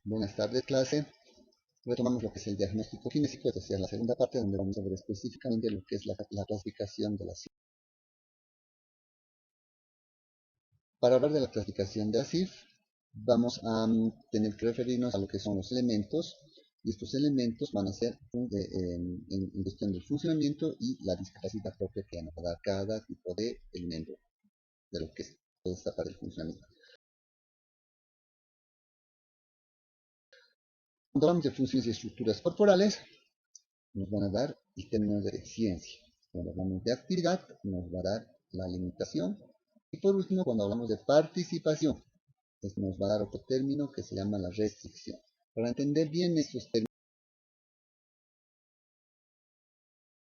Buenas tardes, clase. Retomamos lo que es el diagnóstico kinésico, es decir, la segunda parte donde vamos a ver específicamente lo que es la clasificación de las CIF. Para hablar de la clasificación de las CIF, vamos a tener que referirnos a lo que son los elementos, y estos elementos van a ser en cuestión del funcionamiento y la discapacidad propia que nos va a dar cada tipo de elemento de lo que es toda esta parte del funcionamiento. Cuando hablamos de funciones y estructuras corporales, nos van a dar el término de deficiencia. Cuando hablamos de actividad, nos va a dar la limitación. Y por último, cuando hablamos de participación, pues nos va a dar otro término que se llama la restricción. Para entender bien estos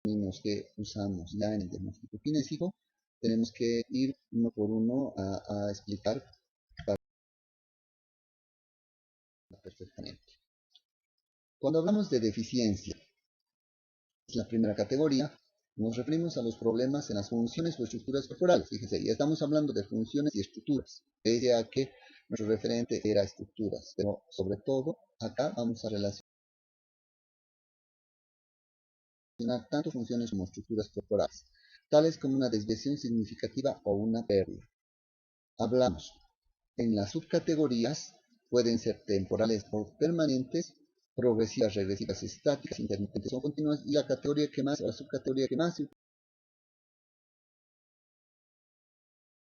términos que usamos ya en el diagnóstico kinésico, tenemos que ir uno por uno a explicar perfectamente. Cuando hablamos de deficiencia, es la primera categoría, nos referimos a los problemas en las funciones o estructuras corporales. Fíjense, ya estamos hablando de funciones y estructuras, pese a que nuestro referente era estructuras, pero sobre todo acá vamos a relacionar tanto funciones como estructuras corporales, tales como una desviación significativa o una pérdida. Hablamos en las subcategorías, pueden ser temporales o permanentes, progresivas, regresivas, estáticas, intermitentes o continuas, y la categoría que más, o la subcategoría que más se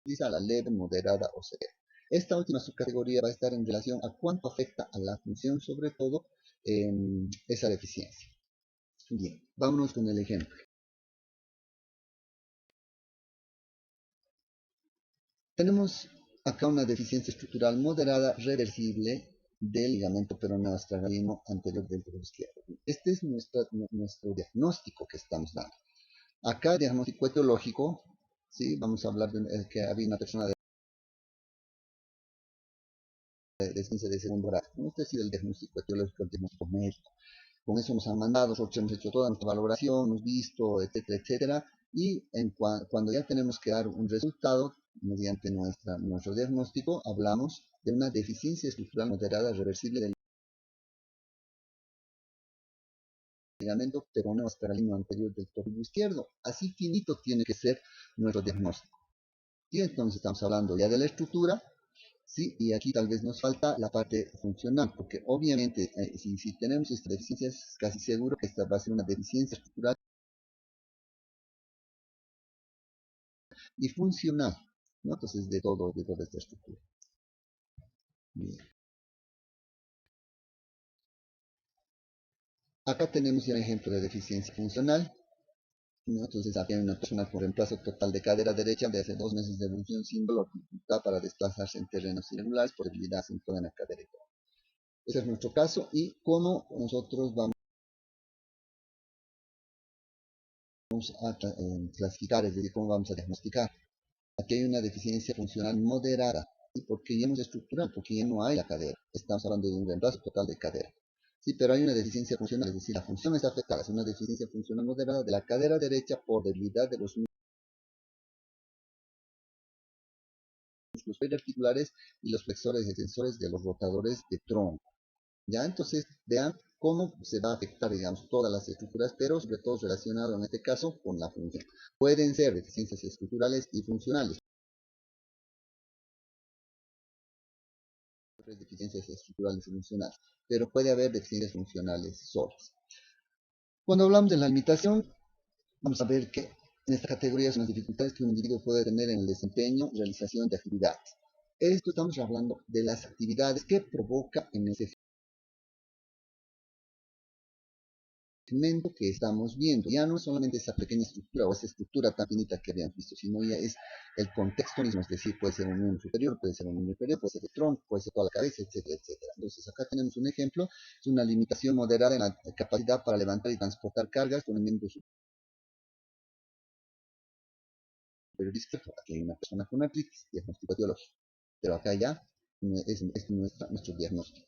utiliza, la leve, moderada o severa. Esta última subcategoría va a estar en relación a cuánto afecta a la función, sobre todo esa deficiencia. Bien, vámonos con el ejemplo. Tenemos acá una deficiencia estructural moderada reversible del ligamento peroneo astragalino anterior del dedo izquierdo. Este es nuestro diagnóstico que estamos dando. Acá, diagnóstico etiológico, ¿sí? Vamos a hablar de que había una persona de ciencia de segundo grado. Este ha sido el diagnóstico etiológico, el diagnóstico médico. Con eso nos han mandado, nosotros hemos hecho toda nuestra valoración, hemos visto, etcétera, etcétera. Y cuando ya tenemos que dar un resultado, mediante nuestro diagnóstico, hablamos de una deficiencia estructural moderada reversible del ligamento peroneo astragalino anterior del tobillo izquierdo. Así finito tiene que ser nuestro diagnóstico. Y entonces estamos hablando ya de la estructura, ¿sí? Y aquí tal vez nos falta la parte funcional, porque obviamente si tenemos esta deficiencia es casi seguro que esta va a ser una deficiencia estructural y funcional, ¿no? Entonces de toda esta estructura. Bien. Acá tenemos ya un ejemplo de deficiencia funcional, ¿no? Entonces aquí hay una persona con reemplazo total de cadera derecha de hace 2 meses de evolución sin dolor, dificultad para desplazarse en terrenos irregulares por debilidad acentuada en la cadera. Ese es nuestro caso y cómo nosotros vamos a clasificar, es decir, cómo vamos a diagnosticar. Aquí hay una deficiencia funcional moderada. ¿Y por qué ya no es estructural? Porque ya no hay la cadera. Estamos hablando de un reemplazo total de cadera. Sí, pero hay una deficiencia funcional, es decir, la función está afectada. Es una deficiencia funcional moderada de la cadera derecha por debilidad de los músculos periarticulares y los flexores extensores de los rotadores de tronco. Ya, entonces vean cómo se va a afectar, digamos, todas las estructuras, pero sobre todo relacionado en este caso con la función. Pueden ser deficiencias estructurales y funcionales. Deficiencias estructurales y funcionales, pero puede haber deficiencias funcionales solas. Cuando hablamos de la limitación, vamos a ver que en esta categoría son las dificultades que un individuo puede tener en el desempeño y realización de actividades. Esto estamos hablando de las actividades que provoca en ese segmento que estamos viendo. Ya no es solamente esa pequeña estructura o esa estructura tan finita que habíamos visto, sino ya es el contexto mismo, es decir, puede ser un miembro superior, puede ser un miembro inferior, puede ser el tronco, puede ser toda la cabeza, etcétera, etcétera. Entonces acá tenemos un ejemplo, es una limitación moderada en la capacidad para levantar y transportar cargas con el miembro superior izquierdo. Aquí hay una persona con artritis, diagnóstico etiológico, pero acá ya es nuestro diagnóstico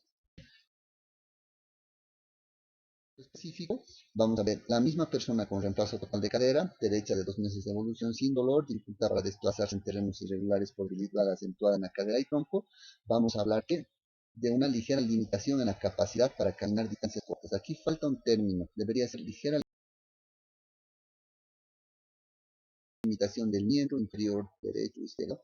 específico. Vamos a ver la misma persona con reemplazo total de cadera, derecha de 2 meses de evolución sin dolor, dificultad para desplazarse en terrenos irregulares por debilidad acentuada en la cadera y tronco. Vamos a hablar que de una ligera limitación en la capacidad para caminar distancias cortas. Aquí falta un término, debería ser ligera limitación del miembro inferior derecho, izquierdo,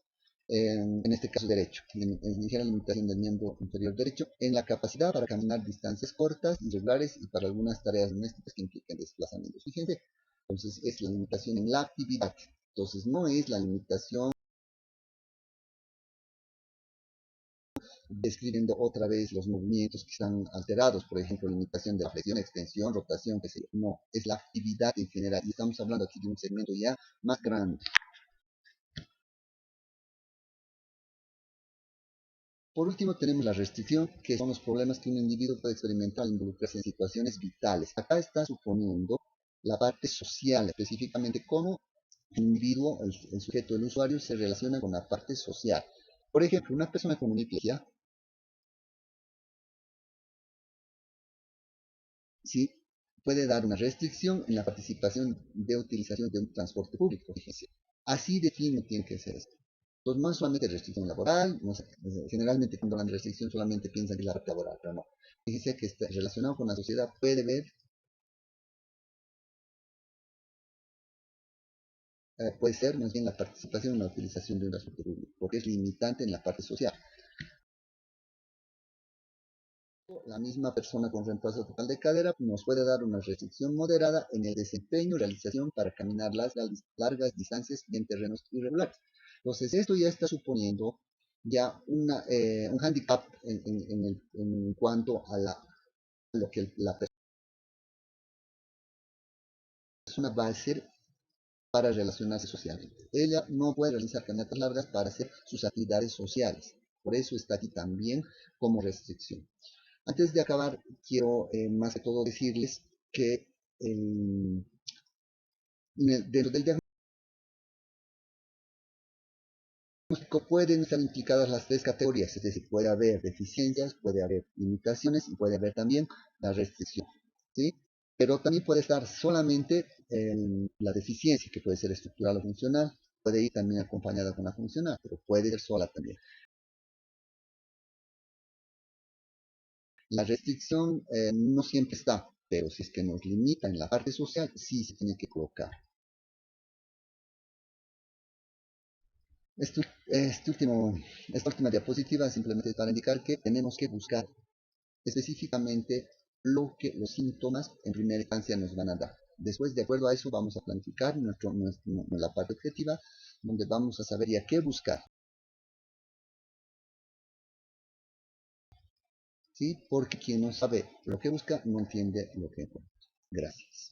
en este caso derecho, en ligera limitación del miembro inferior derecho, en la capacidad para caminar distancias cortas, irregulares y para algunas tareas domésticas que impliquen desplazamientos. Fíjense, entonces es la limitación en la actividad. Entonces no es la limitación describiendo otra vez los movimientos que están alterados, por ejemplo, limitación de la flexión, extensión, rotación, que sé yo. No, es la actividad en general. Y estamos hablando aquí de un segmento ya más grande. Por último, tenemos la restricción, que son los problemas que un individuo puede experimentar al involucrarse en situaciones vitales. Acá está suponiendo la parte social, específicamente cómo el individuo, el sujeto, el usuario, se relaciona con la parte social. Por ejemplo, una persona con hemiplegia, ¿sí?, puede dar una restricción en la participación de utilización de un transporte público. Fíjense. Así de fino tiene que ser esto. Entonces, no es solamente restricción laboral, no sé, generalmente cuando hablan de restricción solamente piensan que es la parte laboral, pero no. Fíjense que está relacionado con la sociedad, puede ser más bien la participación en la utilización de un transporte público, porque es limitante en la parte social. La misma persona con reemplazo total de cadera nos puede dar una restricción moderada en el desempeño y realización para caminar largas distancias en terrenos irregulares. Entonces, esto ya está suponiendo ya un handicap en cuanto a lo que la persona va a hacer para relacionarse socialmente. Ella no puede realizar caminatas largas para hacer sus actividades sociales. Por eso está aquí también como restricción. Antes de acabar, quiero más que todo decirles que dentro del diagnóstico pueden estar implicadas las tres categorías, es decir, puede haber deficiencias, puede haber limitaciones y puede haber también la restricción, ¿sí? Pero también puede estar solamente la deficiencia, que puede ser estructural o funcional, puede ir también acompañada con la funcional, pero puede ser sola también. La restricción no siempre está, pero si es que nos limita en la parte social, sí se tiene que colocar. Esta última diapositiva simplemente para indicar que tenemos que buscar específicamente lo que los síntomas en primera instancia nos van a dar. Después, de acuerdo a eso, vamos a planificar la parte objetiva, donde vamos a saber ya qué buscar, ¿sí? Porque quien no sabe lo que busca no entiende lo que encuentra. Gracias.